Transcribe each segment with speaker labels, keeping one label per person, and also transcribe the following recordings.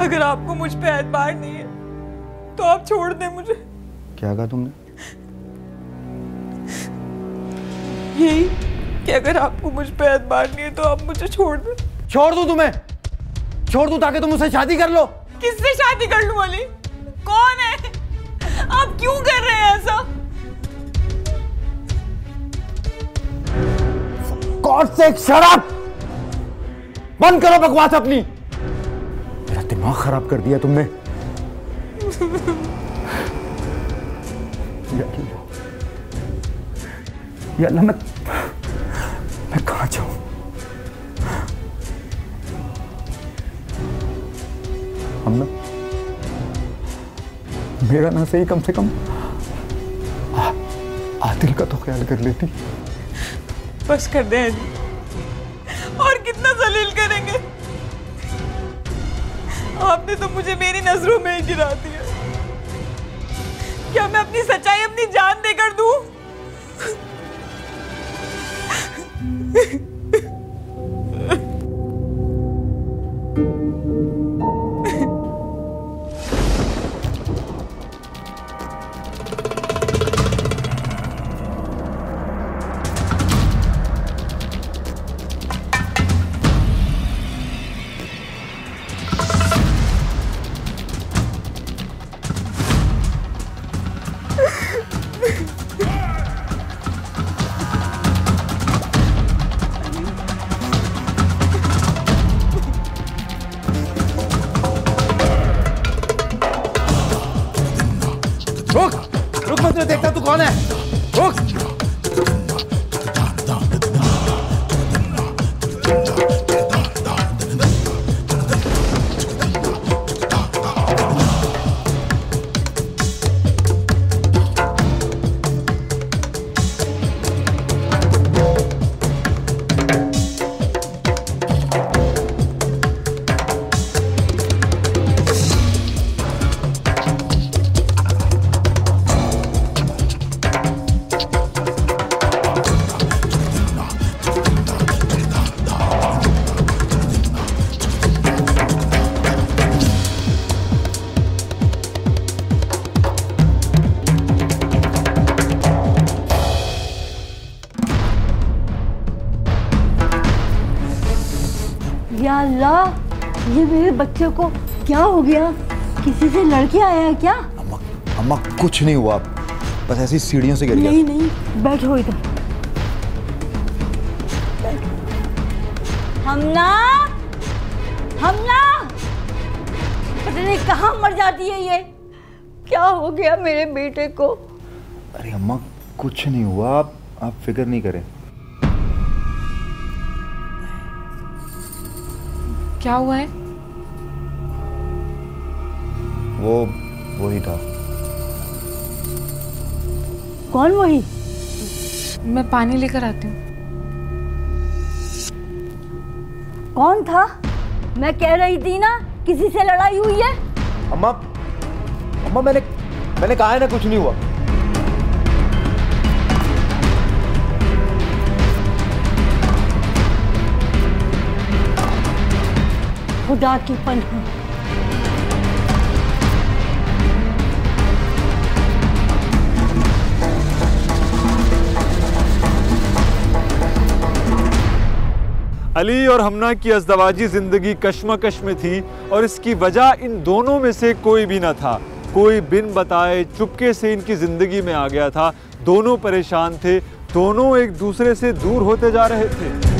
Speaker 1: अगर आपको मुझ पे एतबार नहीं है तो आप छोड़ दें मुझे।
Speaker 2: क्या कहा तुमने?
Speaker 1: यही कि अगर आपको मुझ पे एतबार नहीं है तो आप मुझे छोड़ दें।
Speaker 2: छोड़ दूं तुम्हें? छोड़ दूं ताकि तुम मुझसे शादी कर लो?
Speaker 1: किससे शादी कर लूं अली? कौन है? आप क्यों कर रहे हैं ऐसा?
Speaker 2: God sake shut up! बंद करो बकवास अपनी। मेरा दिमाग खराब कर दिया तुमने। या अल्लाह, मैं कहां जाऊं? हमना, मेरा ना सही कम से कम आदिल का तो ख्याल कर लेती।
Speaker 1: बस कर दे अली, और कितना जलील करेंगे? आपने तो मुझे मेरी नजरों में ही गिरा दिया। क्या मैं अपनी सच्चाई अपनी जान देकर दूं?
Speaker 2: रुक मैं तुझे देखता, तू कौन है? रुक।
Speaker 3: या अल्लाह, ये मेरे बच्चे को क्या हो गया? किसी से लड़के आया है क्या?
Speaker 2: अम्मा कुछ नहीं हुआ, बस ऐसी सीढ़ियों से गिर गया।
Speaker 3: नहीं नहीं, बैठो इधर। हमना, हमना, पता नहीं कहाँ मर जाती है ये। क्या हो गया मेरे बेटे को?
Speaker 2: अरे अम्मा कुछ नहीं हुआ, आप फिक्र नहीं करें।
Speaker 1: क्या हुआ है?
Speaker 2: वही था।
Speaker 3: कौन वही?
Speaker 1: मैं पानी लेकर आती हूँ।
Speaker 3: कौन था? मैं कह रही थी ना किसी से लड़ाई हुई है।
Speaker 2: अम्मा मैंने कहा है ना कुछ नहीं हुआ।
Speaker 3: खुदा की पनाह।
Speaker 4: अली और हमना की अज़दवाजी जिंदगी कश्मकश में थी और इसकी वजह इन दोनों में से कोई भी न था। कोई बिन बताए चुपके से इनकी जिंदगी में आ गया था। दोनों परेशान थे, दोनों एक दूसरे से दूर होते जा रहे थे।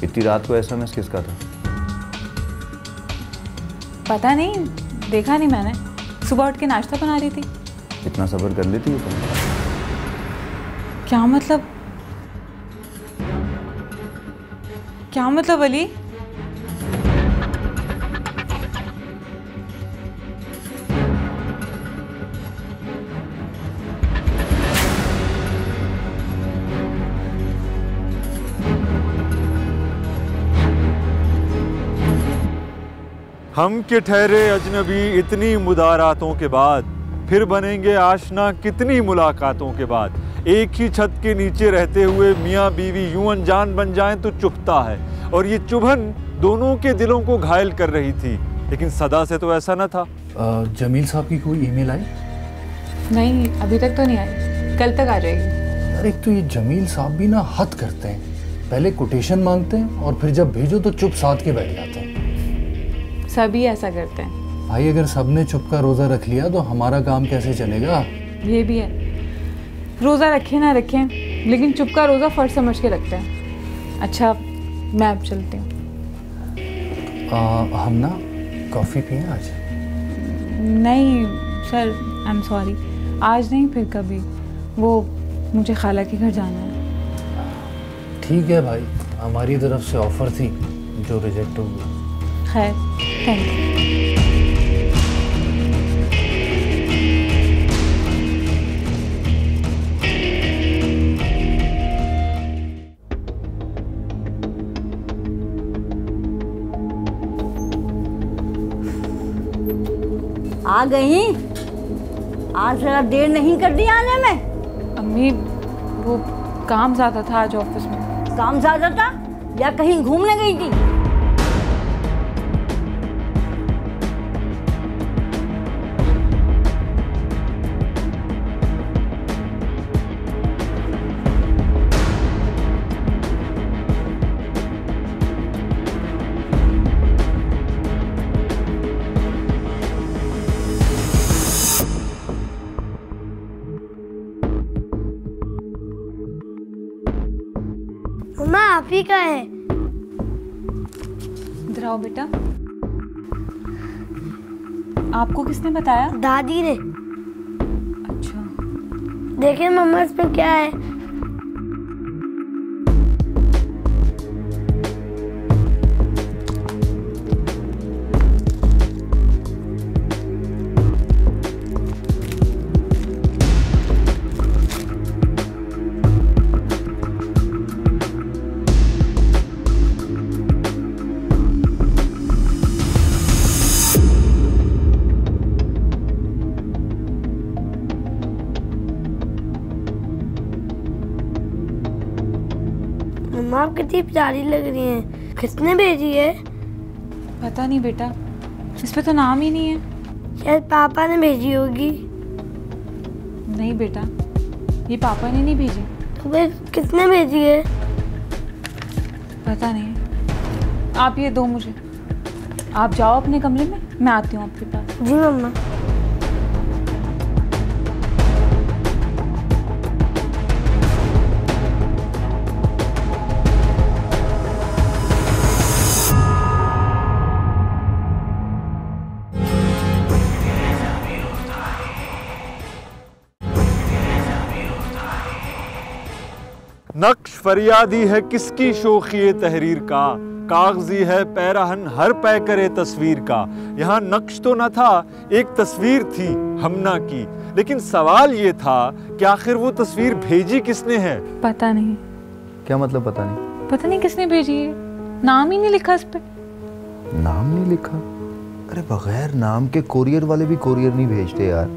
Speaker 5: इतनी रात को एसएमएस किसका था?
Speaker 1: पता नहीं, देखा नहीं मैंने। सुबह उठ के नाश्ता बना रही थी।
Speaker 5: इतना सब्र कर लेती हो तुम?
Speaker 1: क्या मतलब? क्या मतलब अली?
Speaker 4: हम के ठहरे अजनबी इतनी मुदारातों के बाद, फिर बनेंगे आशना कितनी मुलाकातों के बाद। एक ही छत के नीचे रहते हुए मियाँ बीवी यूं अनजान बन जाएं तो चुभता है, और ये चुभन दोनों के दिलों को घायल कर रही थी। लेकिन सदा से तो ऐसा न था।
Speaker 6: जमील साहब की कोई ईमेल आई?
Speaker 1: नहीं, अभी तक तो नहीं आई, कल तक आ जाएगी।
Speaker 6: अरे एक तो ये जमील साहब भी ना हद करते हैं, पहले कोटेशन मांगते हैं और फिर जब भेजो तो चुप साध के बैठ जाते हैं।
Speaker 1: सभी ऐसा करते हैं
Speaker 6: भाई। अगर सबने चुप का रोजा रख लिया तो हमारा काम कैसे चलेगा?
Speaker 1: ये भी है, रोज़ा रखें ना रखें, लेकिन चुप का रोज़ा फर्ज समझ के रखते हैं। अच्छा, मैं अब चलती हूँ।
Speaker 6: हम ना कॉफ़ी पिए आज?
Speaker 1: नहीं सर, आई एम सॉरी, आज नहीं, फिर कभी। वो मुझे खाला के घर जाना है।
Speaker 6: ठीक है भाई, हमारी तरफ से ऑफ़र थी जो रिजेक्ट हो गई।
Speaker 1: खैर, थैंक यू।
Speaker 3: आ गई? आज जरा देर नहीं कर दी आने में?
Speaker 1: अम्मी, वो काम ज़्यादा था आज ऑफिस में।
Speaker 3: काम ज़्यादा था या कहीं घूमने गई थी?
Speaker 7: मम्मा आप ही का है।
Speaker 1: इधर आओ बेटा। आपको किसने बताया?
Speaker 7: दादी ने।
Speaker 1: अच्छा,
Speaker 7: देखिए मम्मा इसमें क्या है। मम्मा आप कितनी प्यारी लग रही हैं। किसने भेजी है?
Speaker 1: पता नहीं बेटा, इस पे तो नाम ही नहीं है।
Speaker 7: शायद पापा ने भेजी होगी।
Speaker 1: नहीं बेटा, ये पापा ने नहीं भेजी।
Speaker 7: तो फिर किसने भेजी है?
Speaker 1: पता नहीं। आप ये दो मुझे, आप जाओ अपने कमरे में, मैं आती हूँ आपके पास।
Speaker 7: जी मम्मा।
Speaker 4: नक्श फरियादी है किसकी शोखिए तहरीर का, कागजी है पैराहन हर पै करे तस्वीर का। यहाँ नक्श तो न था, एक तस्वीर थी हमना की, लेकिन सवाल ये था कि आखिर वो तस्वीर भेजी किसने है?
Speaker 1: पता नहीं।
Speaker 5: क्या मतलब पता नहीं?
Speaker 1: पता नहीं किसने भेजी है, नाम ही नहीं लिखा इस पे।
Speaker 5: नाम नहीं लिखा? अरे बगैर नाम के कोरियर वाले भी कोरियर नहीं भेजते यार।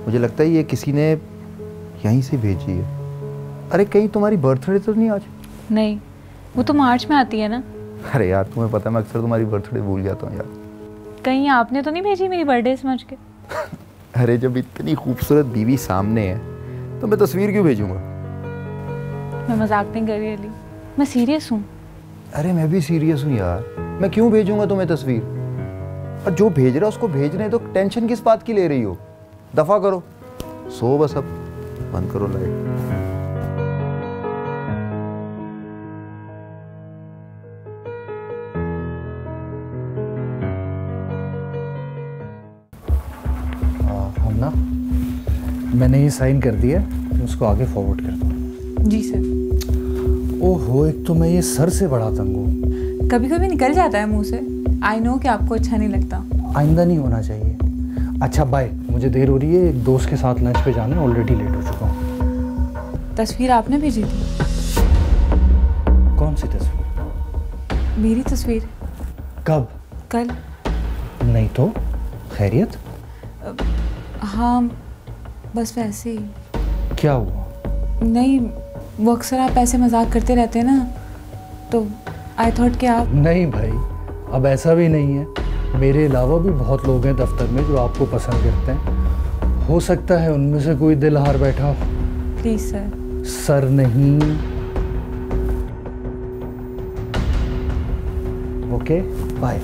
Speaker 5: मुझे लगता है ये किसी ने यहीं से भेजी है। अरे कहीं तुम्हारी बर्थडे तो नहीं आज?
Speaker 1: नहीं, वो तो मार्च में आती है ना।
Speaker 5: अरे यार तुम्हें पता है मैं अक्सर तुम्हारी बर्थडे भूल जाता हूँ यार।
Speaker 1: कहीं आपने तो नहीं भेजी मेरी बर्थडे समझ के?
Speaker 5: अरे जब इतनी खूबसूरत बीवी सामने है तो मैं तस्वीर क्यों भेजूंगा?
Speaker 1: मैं मजाक नहीं कर रही अली, मैं सीरियस हूँ।
Speaker 5: अरे मैं भी सीरियस हूँ यार, मैं क्यों भेजूंगा तुम्हें तस्वीर? और जो भेज रहा है उसको भेजने तो टेंशन किस बात की ले रही हो? दफा करो, सो बस अब, बंद करो लाइट।
Speaker 6: ना, मैंने ये साइन कर दिया, उसको आगे फॉरवर्ड कर दो।
Speaker 1: जी सर।
Speaker 6: ओहो, एक तो मैं ये सर से बड़ा तंग हूँ।
Speaker 1: कभी कभी निकल जाता है मुंह से। आई नो कि आपको अच्छा नहीं लगता।
Speaker 6: आइंदा नहीं होना चाहिए। अच्छा बाय, मुझे देर हो रही है, एक दोस्त के साथ लंच पे जाना है, ऑलरेडी लेट हो चुका हूँ।
Speaker 1: तस्वीर आपने भेजी थी?
Speaker 6: कौन सी तस्वीर?
Speaker 1: मेरी तस्वीर।
Speaker 6: कब?
Speaker 1: कल।
Speaker 6: नहीं तो खैरियत?
Speaker 1: हाँ, बस वैसे ही।
Speaker 6: क्या हुआ?
Speaker 1: नहीं, वो अक्सर आप ऐसे मजाक करते रहते हैं ना, तो आई थॉट कि आप।
Speaker 6: नहीं भाई, अब ऐसा भी नहीं है। मेरे अलावा भी बहुत लोग हैं दफ्तर में जो आपको पसंद करते हैं। हो सकता है उनमें से कोई दिल हार बैठा हो।
Speaker 1: Please sir.
Speaker 6: सर नहीं। Okay, bye.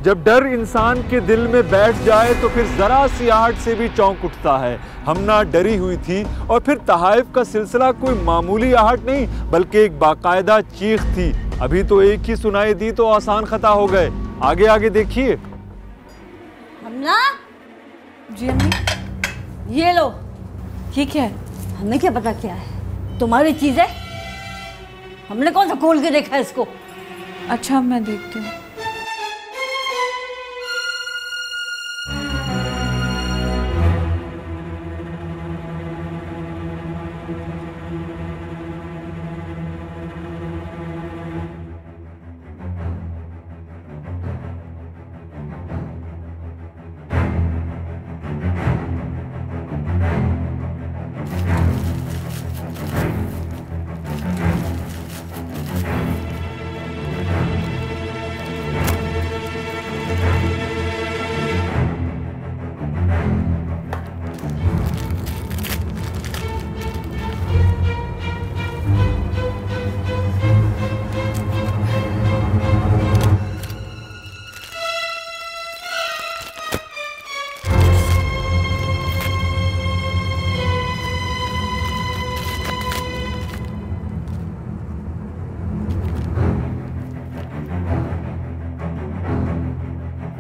Speaker 4: जब डर इंसान के दिल में बैठ जाए तो फिर जरा सी आहट से भी चौंक उठता है। हमना डरी हुई थी और फिर तहाइफ का सिलसिला कोई मामूली आहट नहीं बल्कि एक बाकायदा चीख थी। अभी तो एक ही सुनाई दी तो आसान खता हो गए। आगे आगे देखिए।
Speaker 3: हमना,
Speaker 1: जी अम्मी।
Speaker 3: ये लो।
Speaker 1: ये क्या है?
Speaker 3: हमें क्या पता क्या है, तुम्हारी चीज है। हमने कौन सा खोल के देखा है इसको।
Speaker 1: अच्छा, मैं देखती हूँ।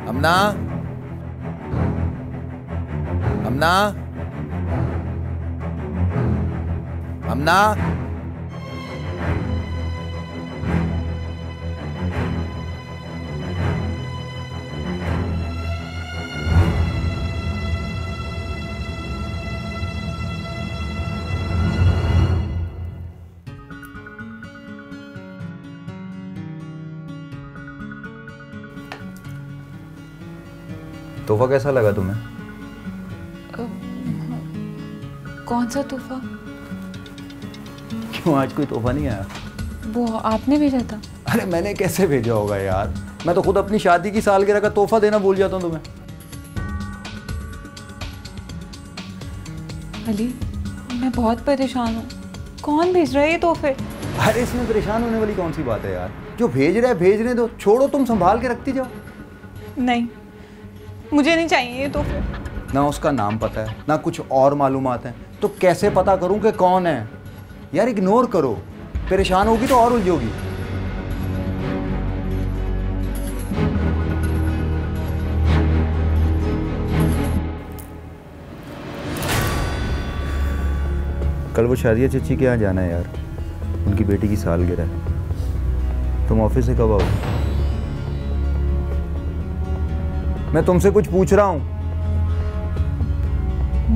Speaker 5: हमना, हमना, हमना। तोहफा कैसा लगा तुम्हें?
Speaker 1: कौन सा तोहफा?
Speaker 5: क्यों आज कोई तोहफा नहीं आया?
Speaker 1: वो आपने भेजा था।
Speaker 5: अरे मैंने कैसे भेजा होगा यार, मैं तो खुद अपनी शादी की सालगिरह का तोहफा देना भूल जाता हूँ तुम्हें।
Speaker 1: अली, मैं बहुत परेशान हूँ। कौन भेज रहा है ये तोहफे?
Speaker 5: अरे इसमें परेशान होने वाली कौन सी बात है यार, जो भेज रहा है भेजने दो, छोड़ो, तुम संभाल के रखती जाओ।
Speaker 1: नहीं, मुझे नहीं चाहिए ये तोहफे।
Speaker 5: ना उसका नाम पता है ना कुछ और मालूमात है, तो कैसे पता करूं कि कौन है? यार इग्नोर करो, परेशान होगी तो और उलझोगी। कल वो शादिया चची के यहाँ जाना है यार, उनकी बेटी की सालगिरह है। तुम ऑफिस से कब आओगे? मैं तुमसे कुछ पूछ रहा हूं।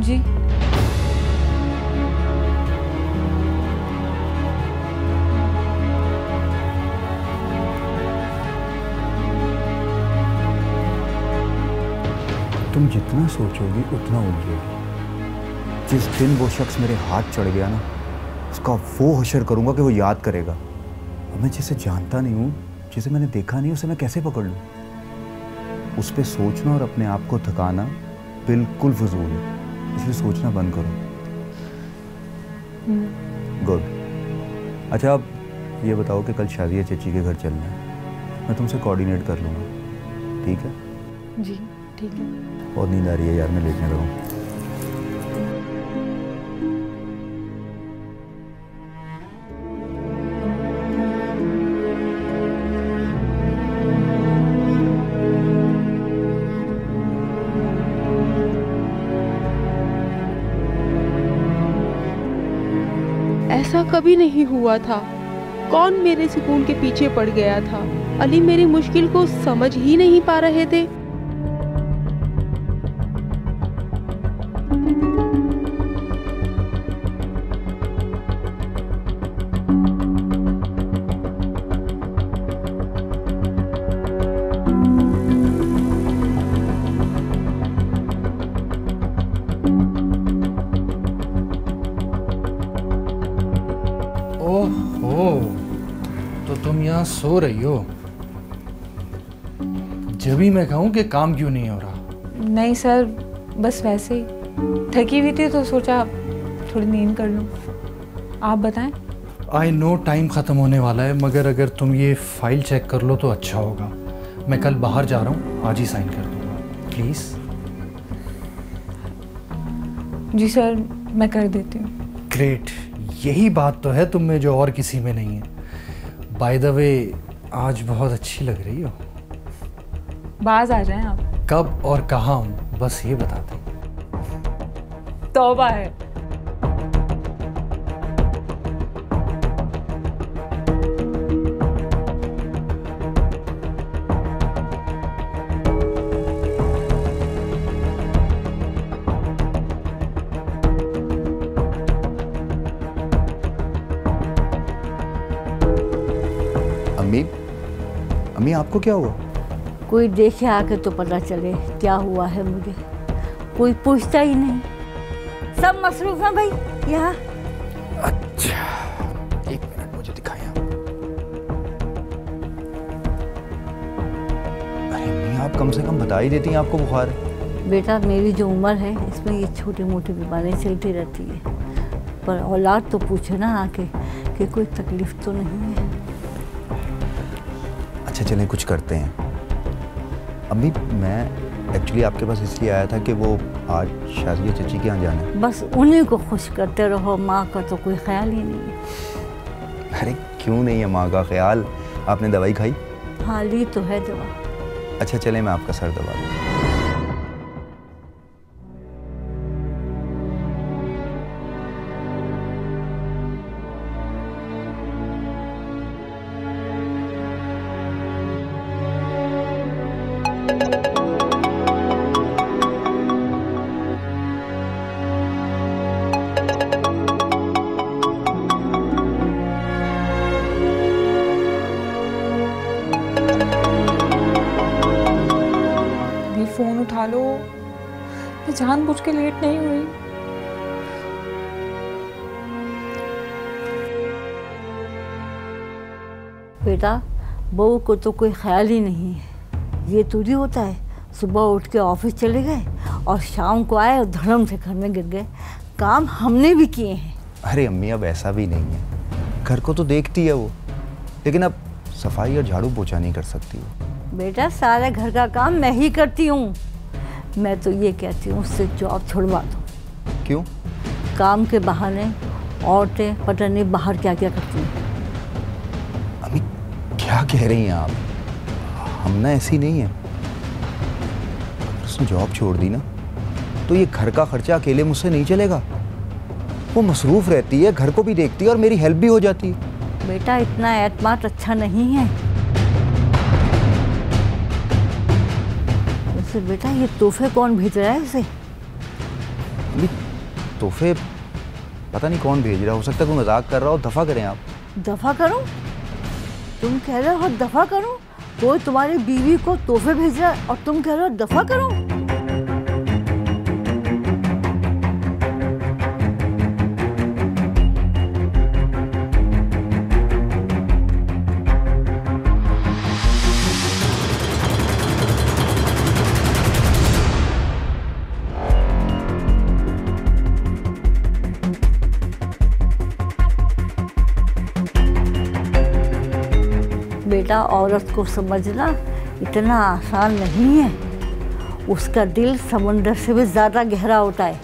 Speaker 1: जी।
Speaker 5: तुम जितना सोचोगी उतना उलझोगी। जिस दिन वो शख्स मेरे हाथ चढ़ गया ना, उसका वो हशर करूंगा कि वो याद करेगा। और मैं जिसे जानता नहीं हूं, जिसे मैंने देखा नहीं, उसे मैं कैसे पकड़ लूं? उस पर सोचना और अपने आप को थकाना बिल्कुल फजूल है, इसलिए सोचना बंद करो। गुड। अच्छा, अब ये बताओ कि कल शादिया चची के घर चलना है, मैं तुमसे कोऑर्डिनेट कर लूँगा, ठीक है?
Speaker 1: जी ठीक है।
Speaker 5: बहुत नींद आ रही है यार, मैं लेटने लगा हूँ।
Speaker 8: ऐसा कभी नहीं हुआ था। कौन मेरे सुकून के पीछे पड़ गया था? अली मेरी मुश्किल को समझ ही नहीं पा रहे थे।
Speaker 6: तो तुम यहाँ सो रही हो? जब भी मैं कहूँ कि काम क्यों नहीं हो रहा?
Speaker 1: नहीं सर, बस वैसे ही थकी हुई थी तो सोचा थोड़ी नींद कर लूँ। आप बताएं।
Speaker 6: आई नो टाइम ख़त्म होने वाला है, मगर अगर तुम ये फाइल चेक कर लो तो अच्छा होगा। मैं कल बाहर जा रहा हूँ, आज ही साइन कर दूँगा, प्लीज़।
Speaker 1: जी सर, मैं कर देती हूँ।
Speaker 6: ग्रेट, यही बात तो है तुम में जो और किसी में नहीं है। बाय द वे, आज बहुत अच्छी लग रही हो।
Speaker 1: बाज आ जाएं आप।
Speaker 6: कब और कहाँ हूँ बस ये बता दें।
Speaker 1: तौबा है।
Speaker 5: अम्मी आपको क्या हुआ?
Speaker 3: कोई देखे आके तो पता चले क्या हुआ है मुझे। कोई पूछता ही नहीं, सब मसरूफ हैं भाई यहाँ।
Speaker 5: अच्छा, एक मिनट मुझे दिखाएं आप। अरे अम्मी, आप कम से कम बता ही देती हैं आपको बुखार है।
Speaker 3: बेटा, मेरी जो उम्र है इसमें ये छोटी मोटी बीमारियाँ चलती रहती है, पर औलाद तो पूछे ना आके कि कोई तकलीफ तो नहीं है।
Speaker 5: अच्छा चलें, कुछ करते हैं। अम्मी, मैं एक्चुअली आपके पास इसलिए आया था कि वो आज शाजिया चची के यहाँ जाना है।
Speaker 3: बस उन्हीं को खुश करते रहो, माँ का तो कोई ख्याल ही नहीं है।
Speaker 5: अरे क्यों नहीं है माँ का ख्याल? आपने दवाई खाई?
Speaker 3: हाँ, ली तो है दवा।
Speaker 5: अच्छा चलें, मैं आपका सर दबा दूँ।
Speaker 1: फोन उठा लो, मैं जानबूझ के लेट नहीं हुई।
Speaker 3: बेटा, बहू को तो कोई ख्याल ही नहीं है। ये थोड़ी होता है सुबह उठ के ऑफिस चले गए और शाम को आए और धड़म से घर में गिर गए। काम हमने भी किए हैं।
Speaker 5: अरे अम्मी, अब ऐसा भी नहीं है। घर को तो देखती है वो, लेकिन अब सफाई और झाड़ू पोछा नहीं कर सकती वो।
Speaker 3: बेटा, सारे घर का काम मैं ही करती हूँ। मैं तो ये कहती हूँ उससे जॉब छुड़वा दो।
Speaker 5: क्यों?
Speaker 3: काम के बहाने औरतें पता नहीं बाहर क्या क्या करती हैं।
Speaker 5: अम्मी, क्या कह रही हैं आप? हम ना ऐसी नहीं है। अगर उसने जॉब छोड़ दी ना तो ये घर का खर्चा अकेले मुझसे नहीं चलेगा। वो मसरूफ रहती है, घर को भी देखती है और मेरी हेल्प भी हो जाती है।
Speaker 3: बेटा, इतना एतमाद अच्छा नहीं है। वैसे बेटा, ये तोहफे कौन भेज रहा है उसे?
Speaker 5: तोहफे पता नहीं कौन भेज रहा। हो सकता है कोई मजाक कर रहा हो। दफा करें आप।
Speaker 3: दफा करूं? तुम कह रहे हो दफा करूं? कोई तुम्हारी बीवी को तोहफे भेज रहा है और तुम कह रहे हो दफा करूं? बेटा, औरत को समझना इतना आसान नहीं है। उसका दिल समंदर से भी ज़्यादा गहरा होता है।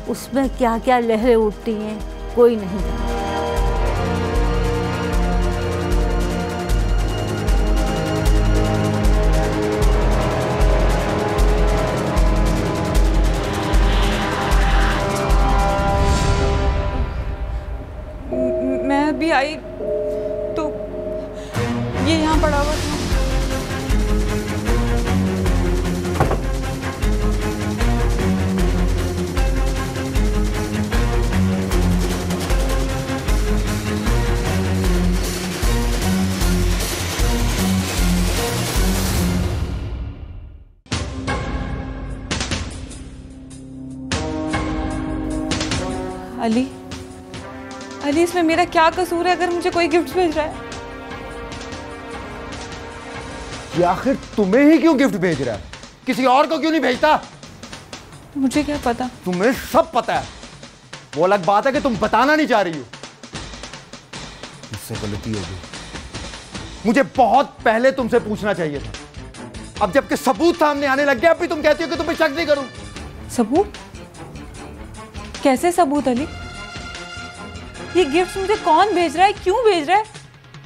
Speaker 3: उसमें क्या क्या लहरें उठती हैं कोई नहीं जानता।
Speaker 1: अली, अली इसमें मेरा क्या कसूर है अगर मुझे कोई गिफ्ट भेज रहा है?
Speaker 2: ये आखिर तुम्हें ही क्यों गिफ्ट भेज रहा है? किसी और को क्यों नहीं भेजता?
Speaker 1: मुझे क्या पता?
Speaker 2: तुम्हें सब पता है। वो अलग बात है कि तुम बताना नहीं चाह रही हो। मुझसे गलती हो गई। मुझे बहुत पहले तुमसे पूछना चाहिए था। अब जबकि सबूत सामने आने लग गया, अब भी तुम कहती हो कि तुम्हें शक नहीं करूं।
Speaker 1: सबूत? कैसे सबूत अली? ये गिफ्ट मुझे कौन भेज रहा है, क्यों भेज रहा है,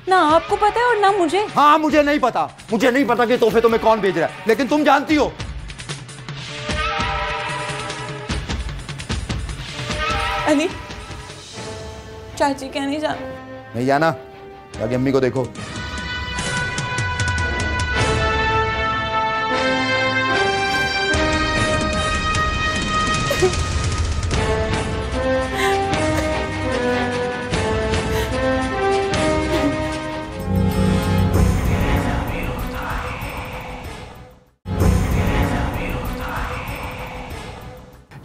Speaker 1: ना आपको पता है और ना मुझे।
Speaker 2: हाँ, मुझे नहीं पता। मुझे नहीं पता कि तोहफे तुम्हें कौन भेज रहा है, लेकिन तुम जानती हो।
Speaker 1: अली, चाची क्या नहीं जाना?
Speaker 2: नहीं जाना? जाके अम्मी को देखो।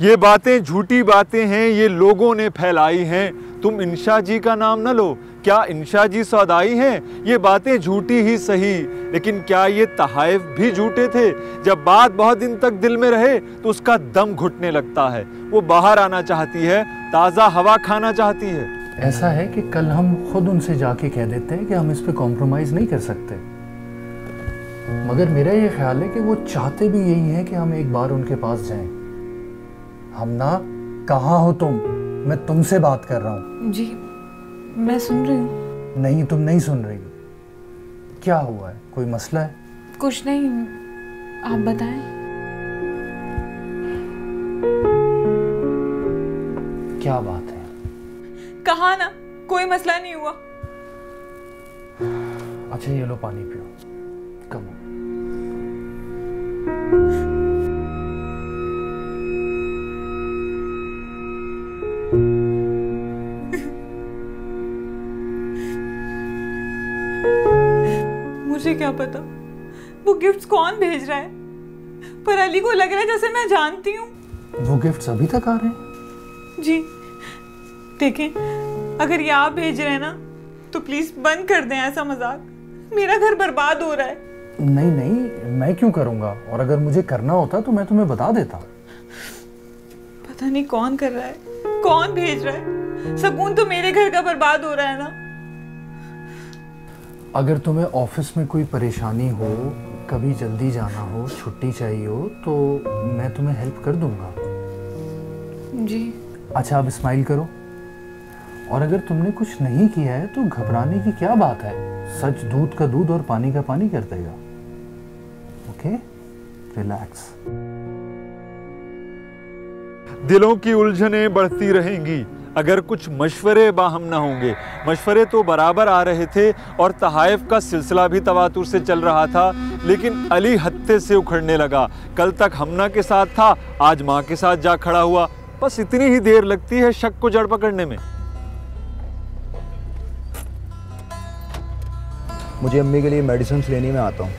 Speaker 4: ये बातें झूठी बातें हैं, ये लोगों ने फैलाई हैं। तुम इंशा जी का नाम न लो। क्या इंशा जी सौदाई हैं? ये बातें झूठी ही सही, लेकिन क्या ये तहाइफ भी झूठे थे? जब बात बहुत दिन तक दिल में रहे तो उसका दम घुटने लगता है। वो बाहर आना चाहती है, ताज़ा हवा खाना चाहती है।
Speaker 6: ऐसा है कि कल हम खुद उनसे जाके कह देते हैं कि हम इस पे कॉम्प्रोमाइज़ नहीं कर सकते, मगर मेरा ये ख्याल है कि वो चाहते भी यही है कि हम एक बार उनके पास जाएं। हम ना, कहाँ हो तुम? मैं तुमसे बात कर रहा हूँ।
Speaker 1: जी, मैं सुन रही हूँ।
Speaker 6: नहीं, तुम नहीं सुन रही। क्या हुआ है? कोई मसला है?
Speaker 1: कुछ नहीं, आप बताएं।
Speaker 6: क्या बात है?
Speaker 1: कहा ना, कोई मसला नहीं हुआ।
Speaker 6: अच्छा, ये लो पानी पियो। कम हो।
Speaker 1: मुझे क्या पता वो गिफ्ट्स कौन भेज रहा है, पर अली को लग रहा है जैसे मैं जानती हूँ।
Speaker 6: वो गिफ्ट्स अभी तक आ रहे हैं?
Speaker 1: जी देखें, अगर ये आप भेज रहे हैं ना तो प्लीज बंद कर दें ऐसा मजाक। मेरा घर बर्बाद हो रहा है।
Speaker 6: नहीं नहीं, मैं क्यों करूँगा, और अगर मुझे करना होता तो मैं तुम्हें बता देता।
Speaker 1: पता नहीं कौन कर रहा है, कौन भेज रहा है। सुकून तो मेरे घर का बर्बाद हो रहा है ना।
Speaker 6: अगर तुम्हें ऑफिस में कोई परेशानी हो, कभी जल्दी जाना हो, छुट्टी चाहिए हो, तो मैं तुम्हें हेल्प कर दूंगा।
Speaker 1: जी।
Speaker 6: अच्छा, अब स्माइल करो। और अगर तुमने कुछ नहीं किया है तो घबराने की क्या बात है। सच दूध का दूध और पानी का पानी कर देगा। Okay, relax.
Speaker 4: दिलों की उलझनें बढ़ती रहेंगी अगर कुछ मशवरे बाहम न होंगे। मशवरे तो बराबर आ रहे थे और तहाइफ का सिलसिला भी तवातुर से चल रहा था, लेकिन अली हत्थे से उखड़ने लगा। कल तक हमना के साथ था, आज माँ के साथ जा खड़ा हुआ। बस इतनी ही देर लगती है शक को जड़ पकड़ने में।
Speaker 5: मुझे अम्मी के लिए मेडिसिन लेनी, मैं आता हूँ।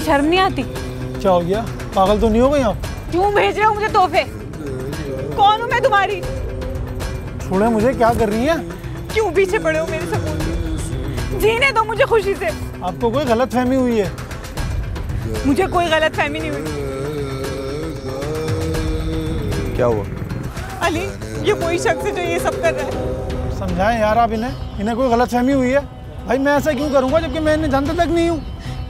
Speaker 1: शर्म नहीं आती?
Speaker 9: क्या हो गया? पागल तो नहीं हो गई आप?
Speaker 1: क्यों भेज रहे हो मुझे तोहफे? कौन हूँ मैं तुम्हारी?
Speaker 9: छोड़े मुझे, क्या कर रही है?
Speaker 1: क्यों पीछे पड़े हो मेरे सुकून? जीने दो मुझे खुशी से।
Speaker 9: आपको कोई गलतफहमी हुई है?
Speaker 1: मुझे कोई गलतफहमी नहीं हुई।
Speaker 5: क्या हुआ?
Speaker 1: अली, ये वही शख्स है जो ये सब कर रहा है।
Speaker 9: समझाएं यार आप इन्हें कोई गलतफहमी हुई है। भाई मैं ऐसा क्यों करूंगा जबकि मैं इन्हें जानता तक नहीं हूँ।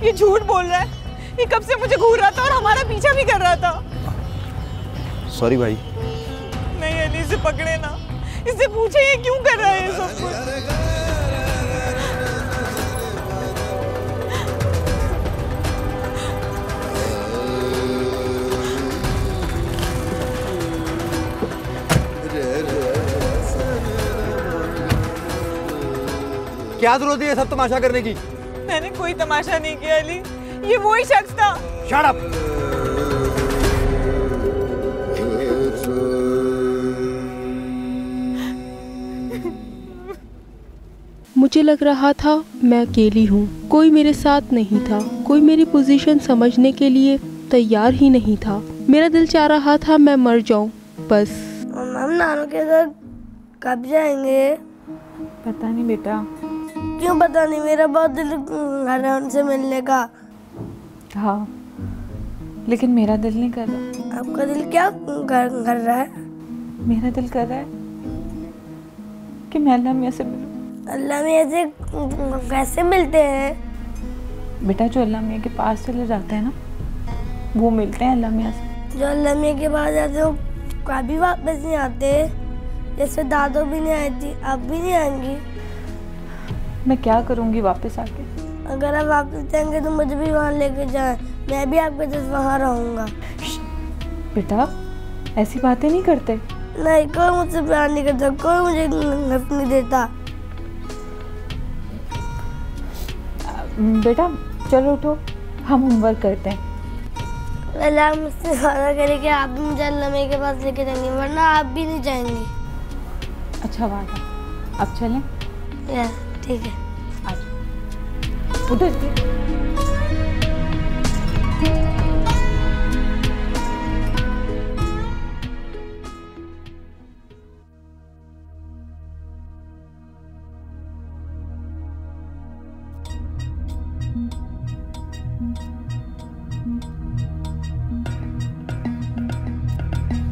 Speaker 1: ये झूठ बोल रहा है। ये कब से मुझे घूर रहा था और हमारा पीछा भी कर रहा था।
Speaker 5: सॉरी भाई।
Speaker 1: नहीं अली, इसे पकड़े ना, इससे पूछे ये क्यों कर रहा है ये सब कुछ।
Speaker 2: क्या जरूरत है ये सब तमाशा करने की?
Speaker 1: मैंने कोई तमाशा नहीं किया अली, ये वही शख्स था।
Speaker 2: Shut up.
Speaker 8: मुझे लग रहा था मैं अकेली हूँ, कोई मेरे साथ नहीं था, कोई मेरी पोजीशन समझने के लिए तैयार ही नहीं था। मेरा दिल चाह रहा था मैं मर जाऊं बस।
Speaker 7: हम नानू के घर कब जाएंगे?
Speaker 1: पता नहीं बेटा।
Speaker 7: क्यों पता नहीं? मेरा बहुत दिल कर रहा है उनसे मिलने का।
Speaker 1: हाँ, लेकिन मेरा दिल नहीं कर रहा।
Speaker 7: आपका दिल क्या कर रहा है?
Speaker 1: मेरा दिल कर रहा है कि मैं अल्लाह मियाँ से मिलूं।
Speaker 7: अल्लाह मियाँ से कैसे मिलते हैं?
Speaker 1: बेटा, जो अल्लाह मियाँ के पास चले जाते हैं ना, वो मिलते हैं अल्लाह मियाँ से।
Speaker 7: जो अल्लाह मियाँ के पास जाते हैं वो कभी वापस नहीं आते। जैसे दादो भी नहीं आई थी, अब भी नहीं आएंगी।
Speaker 1: मैं क्या करूँगी वापस आके?
Speaker 7: अगर आप वापस जाएंगे तो मुझे भी वहाँ लेके जाएं, मैं भी आपके साथ वहाँ रहूँगा।
Speaker 1: बेटा, ऐसी बातें नहीं करते।
Speaker 7: नहीं, कोई मुझसे प्यार नहीं करता, कोई मुझे गिफ्ट नहीं देता।
Speaker 1: बेटा चलो उठो, हम होमवर्क करते हैं।
Speaker 7: पहले आप मुझसे वादा करें कि आप भी मुझे अल्लाह मियाँ के पास लेके जाएंगे, वरना आप भी नहीं जाएंगे।
Speaker 1: अच्छा वादा। अब चलें?
Speaker 7: ठीक है।
Speaker 1: आज उठो।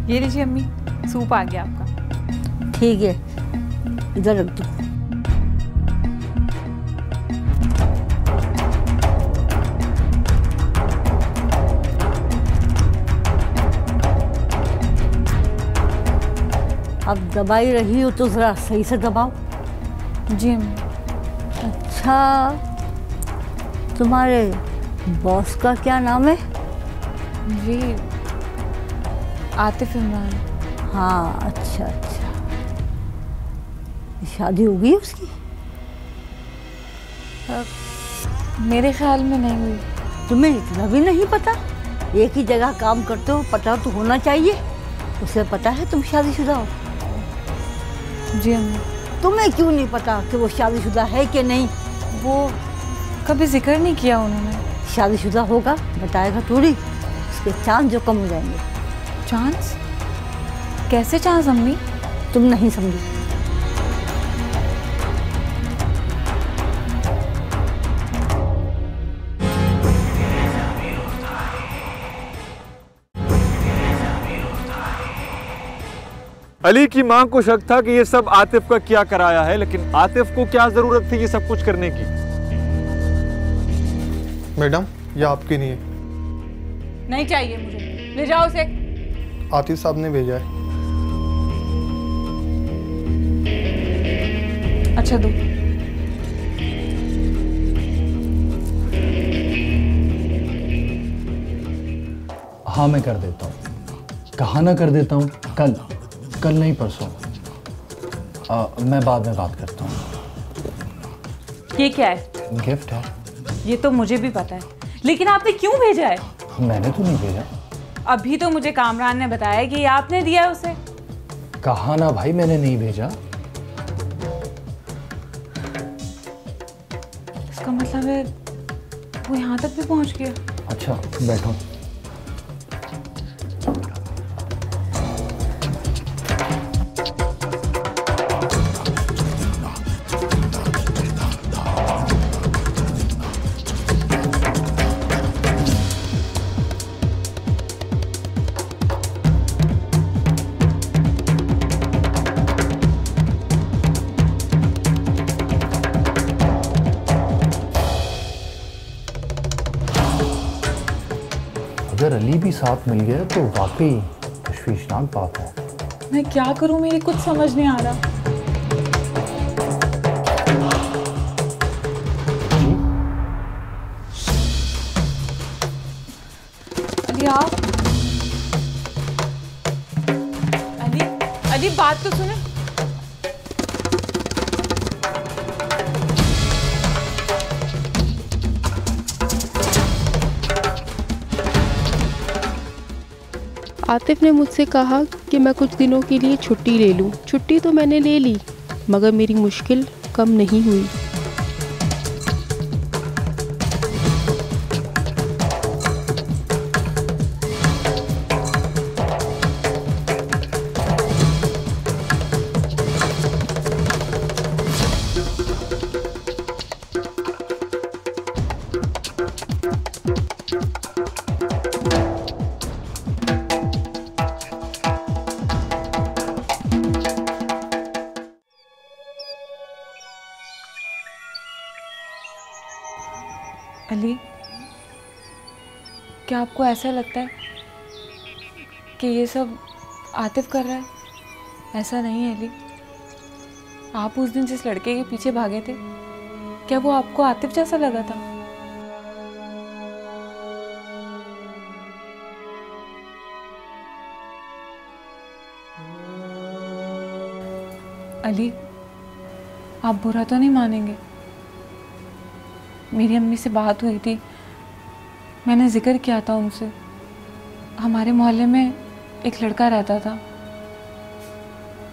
Speaker 1: ये लीजिए अम्मी, सूप आ गया आपका।
Speaker 3: ठीक है, इधर रख दो। अब दबाई रही हो तो जरा सही से दबाओ।
Speaker 1: जी अम्मी।
Speaker 3: अच्छा, तुम्हारे बॉस का क्या नाम है?
Speaker 1: जी आतिफ इमरान।
Speaker 3: हाँ, अच्छा अच्छा। शादी हो गई उसकी?
Speaker 1: मेरे ख्याल में नहीं हुई।
Speaker 3: तुम्हें इतना भी नहीं पता? एक ही जगह काम करते हो, पता तो होना चाहिए। उसे पता है तुम शादीशुदा हो?
Speaker 1: जी अम्मी।
Speaker 3: तुम्हें क्यों नहीं पता कि वो शादीशुदा है कि नहीं?
Speaker 1: वो कभी जिक्र नहीं किया उन्होंने।
Speaker 3: शादीशुदा होगा, बताएगा थोड़ी। उसके चांस जो कम हो जाएंगे।
Speaker 1: चांस? कैसे चांस अम्मी?
Speaker 3: तुम नहीं समझी।
Speaker 4: अली की मां को शक था कि ये सब आतिफ का क्या कराया है, लेकिन आतिफ को क्या जरूरत थी ये सब कुछ करने की?
Speaker 9: मैडम, ये आपके लिए।
Speaker 1: नहीं चाहिए मुझे, ले जाओ उसे।
Speaker 9: आतिफ साहब ने भेजा है।
Speaker 1: अच्छा दो।
Speaker 6: हाँ, मैं कर देता हूँ। कहा ना कर देता हूँ। कल नहीं, परसों। मैं बाद में बात करता हूँ।
Speaker 1: ये क्या है?
Speaker 6: गिफ्ट है।
Speaker 1: ये तो मुझे भी पता है, लेकिन आपने क्यों भेजा है?
Speaker 6: मैंने तो नहीं भेजा।
Speaker 1: अभी तो मुझे कामरान ने बताया कि ये आपने दिया है उसे।
Speaker 6: कहा ना भाई, मैंने नहीं भेजा।
Speaker 1: इसका मतलब है वो यहाँ तक भी पहुँच गया।
Speaker 6: अच्छा, बैठो। अगर अली भी साथ मिल गया तो वाकई तशवीशनाक बात है।
Speaker 1: मैं क्या करूं, मेरी कुछ समझ नहीं आ रहा। अली आप, अली बात तो सुने।
Speaker 8: आतिफ ने मुझसे कहा कि मैं कुछ दिनों के लिए छुट्टी ले लूं। छुट्टी तो मैंने ले ली, मगर मेरी मुश्किल कम नहीं हुई।
Speaker 1: अली, क्या आपको ऐसा लगता है कि ये सब आतिफ कर रहा है? ऐसा नहीं है अली। आप उस दिन जिस लड़के के पीछे भागे थे, क्या वो आपको आतिफ जैसा लगा था? अली, आप बुरा तो नहीं मानेंगे? मेरी अम्मी से बात हुई थी, मैंने जिक्र किया था उनसे। हमारे मोहल्ले में एक लड़का रहता था,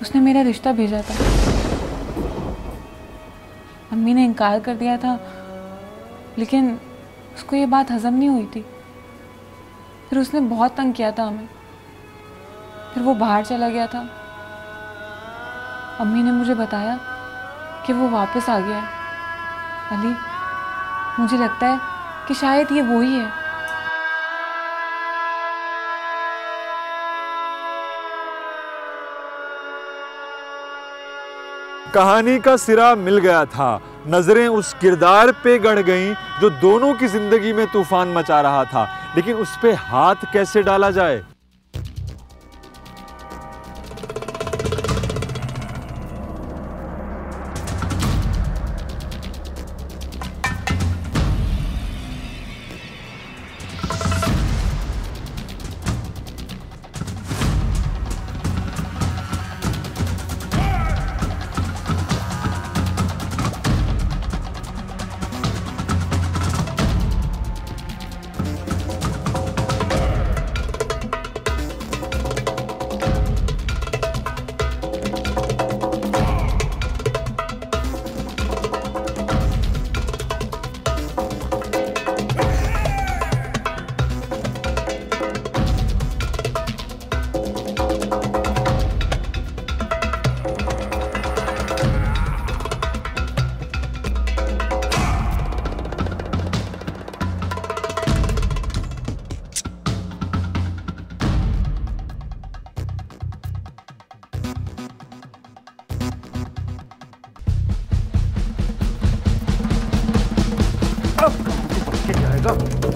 Speaker 1: उसने मेरा रिश्ता भेजा था। अम्मी ने इनकार कर दिया था, लेकिन उसको ये बात हजम नहीं हुई थी। फिर उसने बहुत तंग किया था हमें, फिर वो बाहर चला गया था। अम्मी ने मुझे बताया कि वो वापस आ गया है। अली, मुझे लगता है कि शायद ये वो ही है।
Speaker 4: कहानी का सिरा मिल गया था। नजरें उस किरदार पे गड़ गईं जो दोनों की जिंदगी में तूफान मचा रहा था, लेकिन उस पे हाथ कैसे डाला जाए?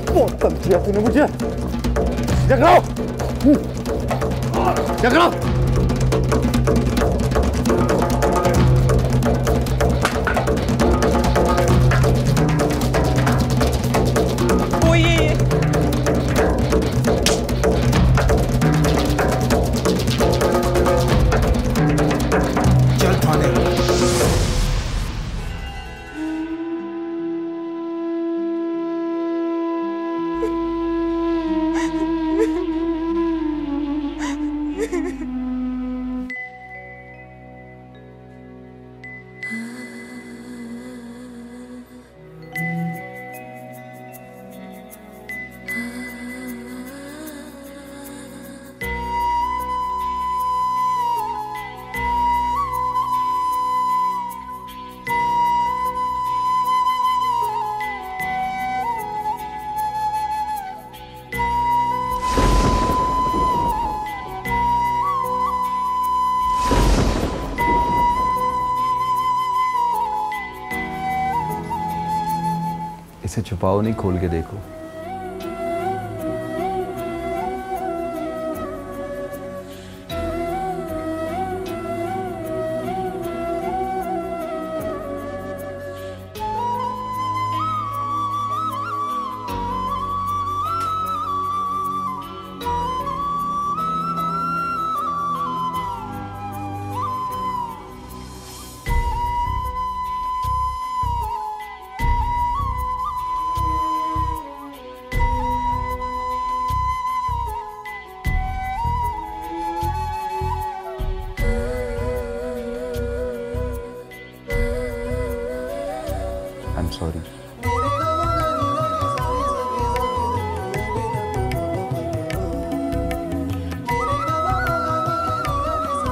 Speaker 2: बहुत तंग किया तूने मुझे। जगराओ, जगराओ।
Speaker 1: वो ये
Speaker 2: चल थाने।
Speaker 5: इसे छुपाओ नहीं, खोल के देखो। I am sorry.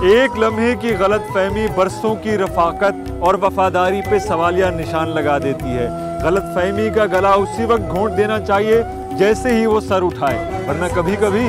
Speaker 4: एक लम्हे की गलतफहमी बरसों की रफाकत और वफादारी पे सवालिया निशान लगा देती है। गलतफहमी का गला उसी वक्त घोंट देना चाहिए जैसे ही वो सर उठाए, वरना कभी कभी